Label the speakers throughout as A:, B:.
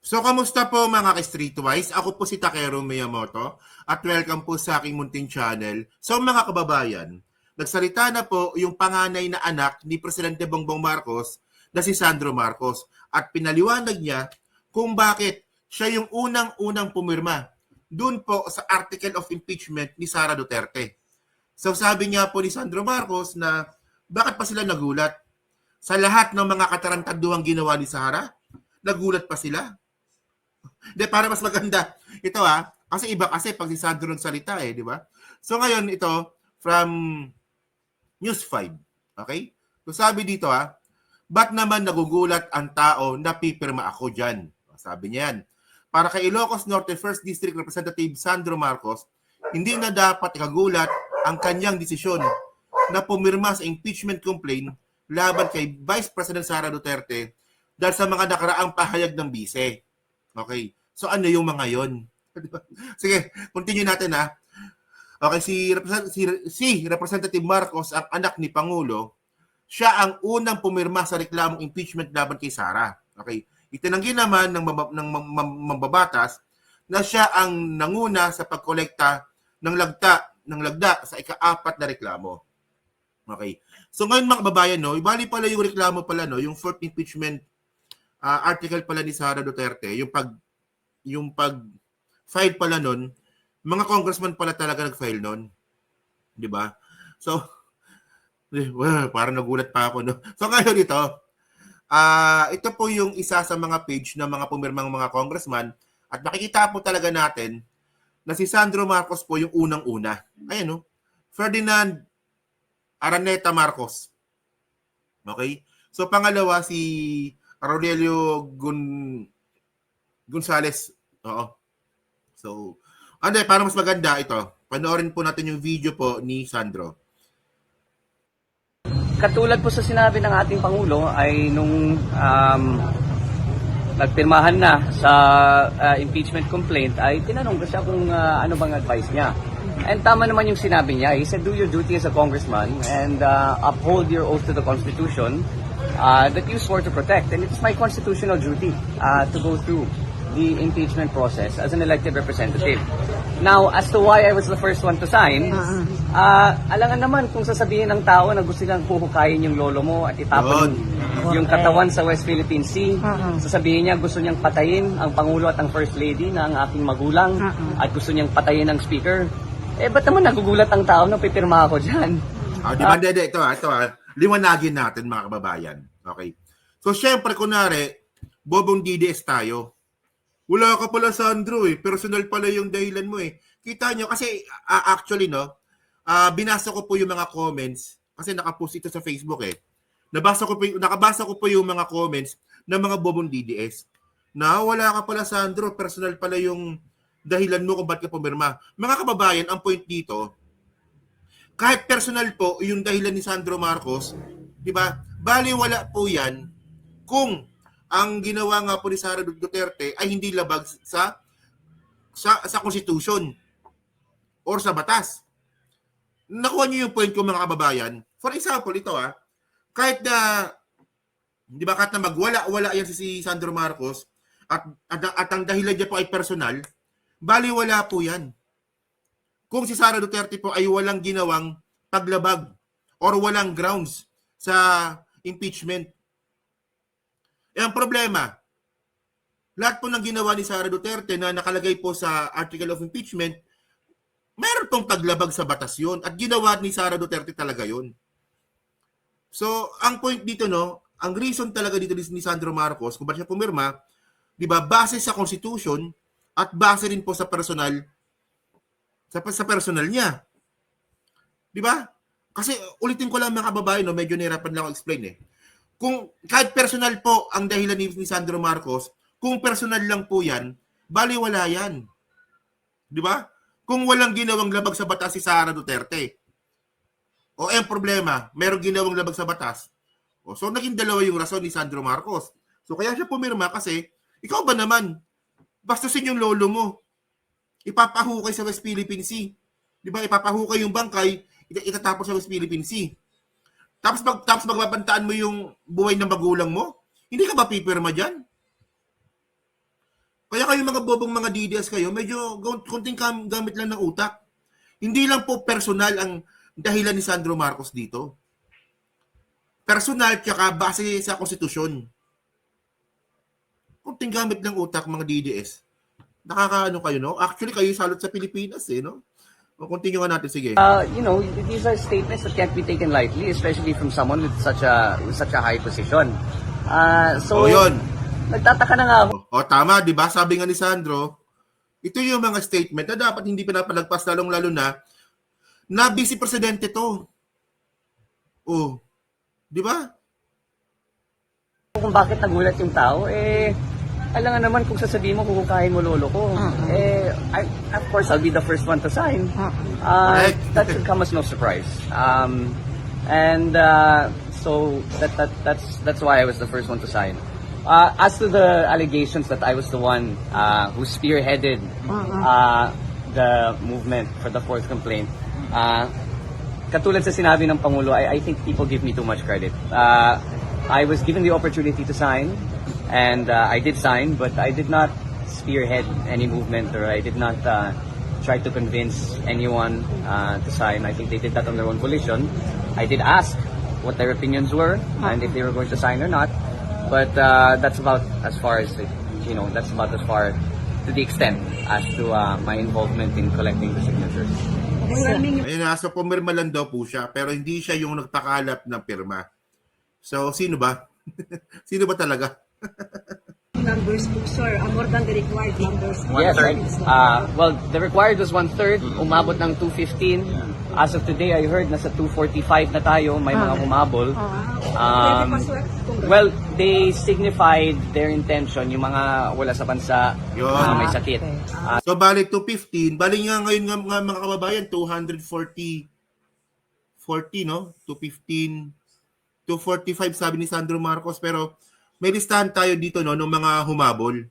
A: So, kamusta po mga ka-Streetwise? Ako po si Takero Miyamoto at welcome po sa aking munting channel. So, mga kababayan, nagsalita na po yung panganay na anak ni Presidente Bongbong Marcos na si Sandro Marcos at pinaliwanag niya kung bakit siya yung unang-unang pumirma dun po sa Article of Impeachment ni Sara Duterte. So, sabi niya po ni Sandro Marcos na bakit pa sila nagulat? Sa lahat ng mga katarantaduhang ginawa ni Sara, nagulat pa sila? Hindi, para mas maganda. Ito kasi iba kasi pag si Sandro nagsalita di ba? So ngayon ito, from News 5. Okay? So sabi dito ba't naman nagugulat ang tao na pipirma ako dyan? Sabi niya yan. Para kay Ilocos Norte 1st District Representative Sandro Marcos, hindi na dapat ikagulat ang kanyang desisyon na pumirma sa impeachment complaint laban kay Vice President Sara Duterte dahil sa mga nakaraang pahayag ng bise. Okay. So ano yung mga yon? Sige, continue natin Okay, si Representative Marcos, ang anak ni Pangulo, siya ang unang pumirma sa reklamong impeachment laban kay Sara. Okay. Itinanggi naman ng mambabatas na siya ang nanguna sa pagkolekta ng lagda sa ika-4 na reklamo. Okay. So ngayon mga kababayan, ibali pala yung reklamo pala, yung fourth impeachment article pala ni Sara Duterte, yung pag file pala nun, mga congressman pala talaga nag-file nun. 'Di ba? So parang nagulat pa ako, no. So ngayon ito po yung isa sa mga page ng mga pumirmang mga congressman at makikita po talaga natin na si Sandro Marcos po yung unang-una. Ayan, Ferdinand Araneta Marcos. Okay? So pangalawa si Aurelio Gonzales. Oo. So, para mas maganda ito, panoorin po natin yung video po ni Sandro.
B: Katulad po sa sinabi ng ating Pangulo ay nung nagpirmahan na sa impeachment complaint ay tinanong ko siya kung ano bang advice niya. And tama naman yung sinabi niya. He said, do your duty as a congressman and uphold your oath to the Constitution that you swore to protect. And it's my constitutional duty to go through the impeachment process as an elected representative. Now, as to why I was the first one to sign, alangan naman kung sasabihin ng tao na gusto nilang huhukayin yung lolo mo at itapon yung katawan sa West Philippine Sea, sasabihin niya gusto niyang patayin ang Pangulo at ang First Lady na ang aking magulang at gusto niyang patayin ang Speaker. Ba't naman nagugulat ang tao na pipirma ako dyan?
A: Ito liwanagin natin mga kababayan. Okay. So, syempre, kunwari, bobong DDS tayo. Wala ka pala, Sandro, personal pala yung dahilan mo Kita nyo, kasi actually, binasa ko po yung mga comments, kasi nakapost ito sa Facebook nakabasa ko po yung mga comments ng mga bobong DDS. Na wala ka pala, Sandro, personal pala yung dahilan mo kung ba't ka pumirma. Mga kababayan, ang point dito, kahit personal po yung dahilan ni Sandro Marcos, di ba? Bali wala po yan kung ang ginawa nga po ni Sara Duterte ay hindi labag sa Constitution or sa batas. Nakuha niyo yung point ko mga kababayan. For example, ito kahit na di ba kahit na magwala yan si Sandro Marcos at ang dahilan niya po ay personal, bali wala po yan. Kung si Sara Duterte po ay walang ginawang paglabag or walang grounds sa impeachment. Ang problema, lahat po ng ginawa ni Sara Duterte na nakalagay po sa Article of Impeachment, mayroon pong paglabag sa batas yun at ginawa ni Sara Duterte talaga yun. So, ang point dito, ang reason talaga dito ni Sandro Marcos kung bakit siya pumirma, di ba, base sa Constitution at base rin po sa personal niya. Di ba? Kasi ulitin ko lang mga kababayan, medyo nahirapan lang ako explain Kung kahit personal po ang dahilan ni Sandro Marcos, kung personal lang po yan, bali wala yan. Di ba? Kung walang ginawang labag sa batas si Sara Duterte. Ang problema, merong ginawang labag sa batas. So naging dalawa yung rason ni Sandro Marcos. So kaya siya pumirma kasi, ikaw ba naman, bastusin yung lolo mo. Ipapahukay sa West Philippine Sea. Di ba? Ipapahukay yung bangkay, itatapos sa West Philippine Sea. Tapos magbabantaan mo yung buhay ng magulang mo? Hindi ka ba pipirma dyan? Kaya kayo mga bobong mga DDS kayo, medyo konting gamit lang ng utak. Hindi lang po personal ang dahilan ni Sandro Marcos dito. Personal tsaka base sa konstitusyon. Konting gamit ng utak mga DDS. Nakakaano kayo, no? Actually, kayo salot sa Pilipinas, no? O, continue nga natin, sige.
B: These are statements that can't be taken lightly, especially from someone with such a high position. So,
A: Yun.
B: nagtataka na nga ako.
A: Tama, di ba? Sabi nga ni Sandro, ito yung mga statement na dapat hindi pinapalagpas, lalong-lalo na vice presidente to. Di ba?
B: Kung bakit nagulat yung tao, alam nga naman kung sasabihin mo kukukain mo lolo ko. Of course, I'll be the first one to sign. That should come as no surprise. So that's why I was the first one to sign. As to the allegations that I was the one who spearheaded the movement for the fourth complaint, katulad sa sinabi ng Pangulo, I think people give me too much credit. I was given the opportunity to sign, and I did sign, but I did not spearhead any movement, or I did not try to convince anyone to sign. I think they did that on their own volition. I did ask what their opinions were and if they were going to sign or not, but that's about as far as that's about as far to the extent as to my involvement in collecting the signatures.
A: Ayun na, so pumirma lang daw po siya, pero hindi siya yung nagpakalap ng pirma. So, sino ba? Sino ba talaga?
C: Numbers po, sir. More than the required numbers.
B: Yes, well, the required was 1/3, umabot ng 215. As of today, I heard nasa 245 na tayo, may mga humabol. Well, they signified their intention, yung mga wala sa bansa,
A: Yun.
B: may sakit.
A: So, bali 215. Bali nga ngayon nga mga kababayan, 240, no? 215, 245 sabi ni Sandro Marcos. Pero may listahan tayo dito, no, ng mga humabol.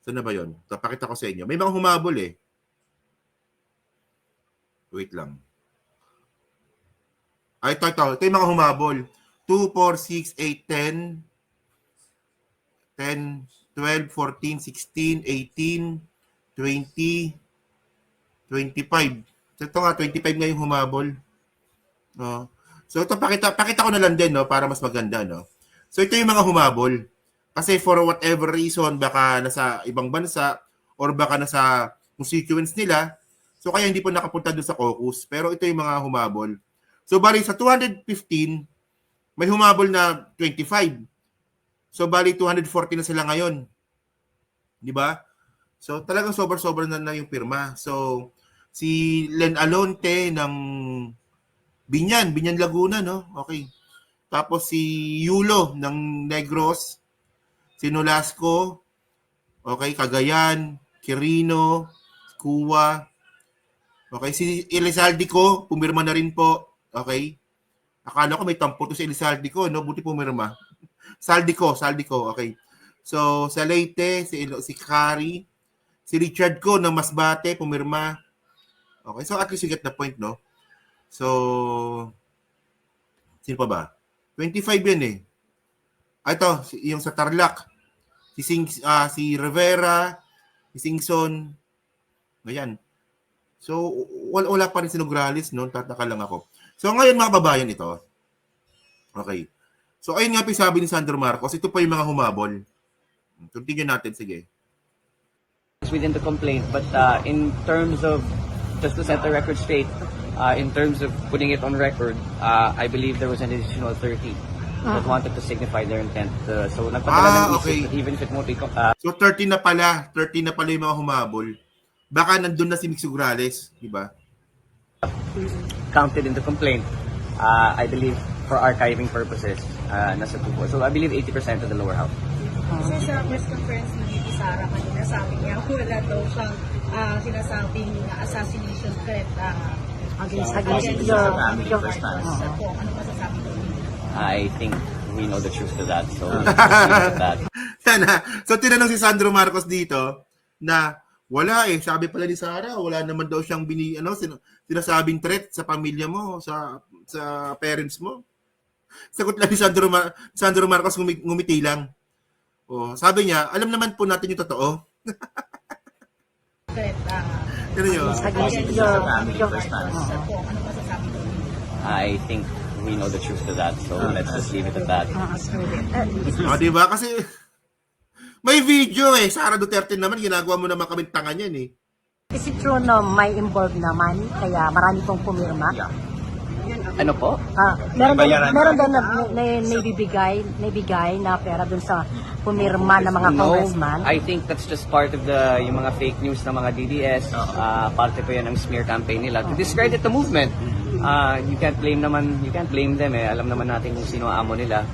A: Saan na ba yun? Papakita ko sa inyo. May mga humabol eh. Wait lang. Ito. Ito yung mga humabol. 2, 4, 6, 8, 10, 12, 14, 16, 18, 20, 25. So, ito nga, 25 nga yung humabol. So, ito, pakita ko na lang din, no, para mas maganda, no. So, ito yung mga humabol. Kasi for whatever reason, baka nasa ibang bansa or baka nasa constituents nila, so kaya hindi po nakapunta doon sa caucus. Pero ito yung mga humabol. So, bali sa 215, may humabol na 25. So, bali 240 na sila ngayon. Di ba? So, talagang sobra-sobra na yung pirma. So, si Len Alonte ng Binyan Laguna, no? Okay. Tapos si Yulo ng Negros, si Nolasco, okay, Cagayan, Quirino, Cuba, okay, si Elizaldico, pumirma na rin po, okay. Akala ko may tampo to si Elizaldico, no? Buti pumirma. Saldico, okay. So, sa Leyte, si Kari, si Richard ko ng Masbate, pumirma. Okay, so at least you get the point, no? So, sino pa ba? 25 yan eh. Ito, yung sa Tarlac. Si Rivera, si Singson. Ganyan. So, wala pa rin si Nograles, no? Tataka lang ako. So, ngayon mga babayan ito. Okay. So, ayun nga sabi ni Sandro Marcos, ito pa yung mga humabol. Continue natin, sige.
B: Within the complaint, but in terms of, just to set the record straight, in terms of putting it on record, I believe there was an additional 30 that wanted to signify their intent. So nagpadala ng
A: okay.
B: isip that even if it won't be
A: So 30 na pala yung mga humabol. Baka nandun na si Mix Ugrales, di ba?
B: counted in the complaint, I believe for archiving purposes, nasa 2. So I believe 80% of the lower house.
C: Kasi sa press conference ni VP Sara kanina, sabi niya, wala daw siyang sinasabing assassination threat against the family. Ano masasabi ko?
B: I think we know the truth to that. So we'll leave it at that.
A: So tinanong si Sandro Marcos dito na wala eh. Sabi pala ni Sara, wala naman daw siyang sinasabing threat sa pamilya mo, sa parents mo. Sagot lang ni Sandro Marcos, ngumiti lang. Sabi niya, alam naman po natin yung totoo.
C: threat
A: Ano yun?
C: against your partners sa Kong. Ano masasabi ko?
B: I think we know the truth to that, so let's just leave it at that.
A: O, diba? Kasi may video eh. Sara Duterte naman, ginagawa mo naman kami tanga niyan eh.
D: Is it true na may involved naman, kaya marami pong pumirma?
B: Ano po?
D: Meron din na naibibigay na pera dun sa pumirma ng mga congressman?
B: I think that's just part of yung mga fake news ng mga DDS. Parte po yan ng smear campaign nila to discredit the movement. You can't blame them eh. Alam naman natin kung sino ang amo nila.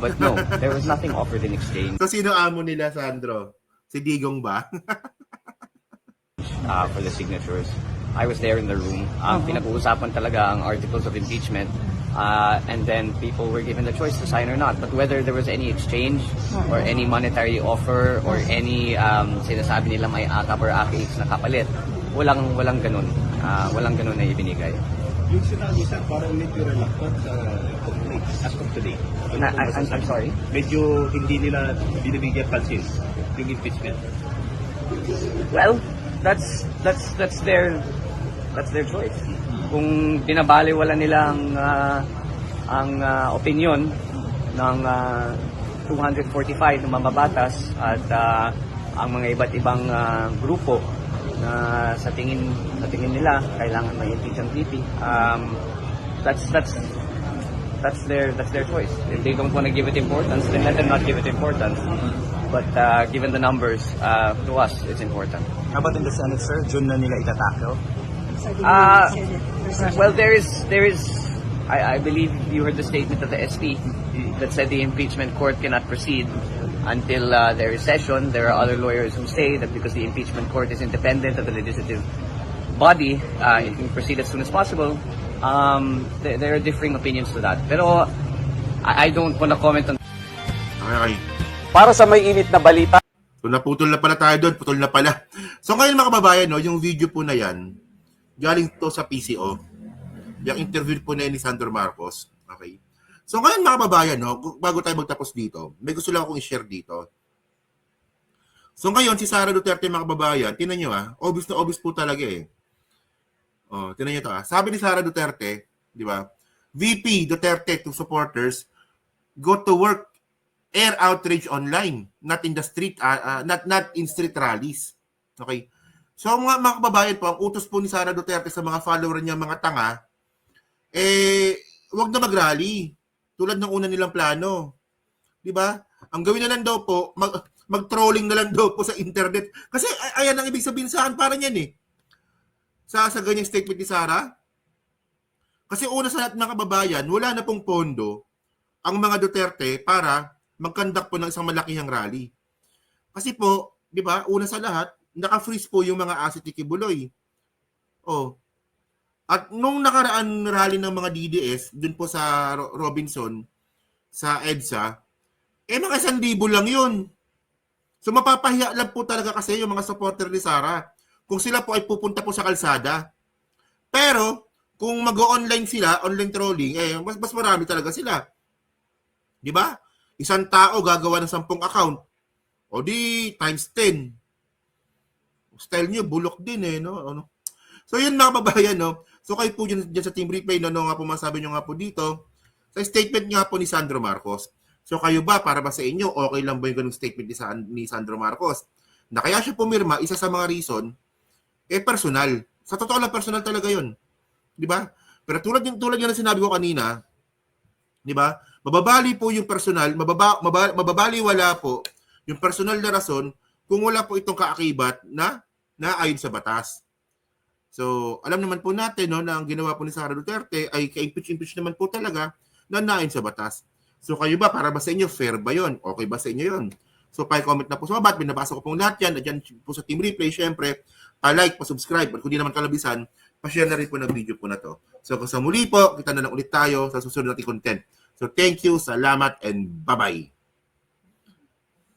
B: But no, there was nothing offered in exchange
A: So, sino amo nila, Sandro? Si Digong ba?
B: for the signatures. I was there in the room. Pinag-uusapan talaga ang articles of impeachment. And then people were given the choice to sign or not. But whether there was any exchange or any monetary offer or any sinasabi nila may akap or akix na kapalit, walang ganun. Walang ganun na ibinigay.
E: Yung sinabi sa parang medyo reluctant sa complaint as of today.
B: I'm sorry?
E: Medyo hindi nila binibigyan pansin yung impeachment.
B: Well, that's their choice. Kung binabaliwala nila ang opinion ng 245 ng mababatas at ang mga iba't ibang grupo na sa tingin nila kailangan may impeach ang VP, that's their choice. If they don't want to give it importance, then let them not give it importance. But given the numbers, to us, it's important.
E: How about in the Senate, sir? June na nila itatakil?
B: Well, there is. I believe you heard the statement of the SP that said the impeachment court cannot proceed until there is session. There are other lawyers who say that because the impeachment court is independent of the legislative body, it can proceed as soon as possible. There are differing opinions to that. Pero I don't want to comment on.
A: Okay.
B: Para sa may init na balita.
A: So, naputol na pala tayo doon. Putol na pala. So, ngayon mga kababayan, no, yung video po na yan, galing to sa PCO. Yung interview po na ni Sandro Marcos. Okay. So, ngayon mga kababayan, no, bago tayo magtapos dito, may gusto lang akong i-share dito. So, ngayon, si Sara Duterte, mga kababayan, tinan nyo obvious na obvious po talaga eh. Oh, tinan nyo to Sabi ni Sara Duterte, di ba? VP Duterte to supporters, go to work, air outrage online, not in the street, not in street rallies. Okay? So, mga kababayan po, ang utos po ni Sara Duterte sa mga follower niya, mga tanga, wag na mag-rally. Tulad ng una nilang plano. Di ba? Ang gawin na lang daw po, mag-trolling na lang daw po sa internet. Kasi, ayan ang ibig sabihin saan para niyan eh. Sa ganyang statement ni Sara. Kasi una sa lahat mga kababayan, wala na pong pondo ang mga Duterte para mag-conduct po ng isang malakihang rally. Kasi po, di ba, una sa lahat, naka-freeze po yung mga asset ni Kibuloy. Oh. At nung nakaraan rally ng mga DDS, dun po sa Robinson, sa EDSA, mga 1,000 lang yun. So mapapahiya lang po talaga kasi yung mga supporter ni Sara kung sila po ay pupunta po sa kalsada. Pero, kung mag-online sila, online trolling, mas marami talaga sila. Di ba? Isang tao gagawa ng 10 account. O di, times 10. Style nyo, bulok din no? So, yun mga kababayan, no? So, kayo po dyan sa Team Replay, no nga po masabi nyo nga po dito, sa statement nga po ni Sandro Marcos. So, kayo ba, para ba sa inyo, okay lang ba yung ganung statement ni Sandro Marcos? Na kaya siya pumirma, isa sa mga reason, personal. Sa totoo lang, personal talaga yun. Di ba? Pero tulad yan na sinabi ko kanina, di ba? Mababali po yung personal, mababaliwala po yung personal na rason kung wala po itong kaakibat na ayon sa batas. So, alam naman po natin no, na ang ginawa po ni Sara Duterte ay ka-impeach naman po talaga na ayon sa batas. So, kayo ba, para ba sa inyo, fair ba yun? Okay ba sa inyo yun? So, pa-comment na po sa baba. Binabasa ko pong lahat yan. At yan po sa Team Replay, syempre, pa-like, pa-subscribe. At kung di naman kalabisan, pa-share na rin po ng video po na to. So, sa muli po, kita na lang ulit tayo sa susunod nating content. So, thank you, salamat, and bye-bye.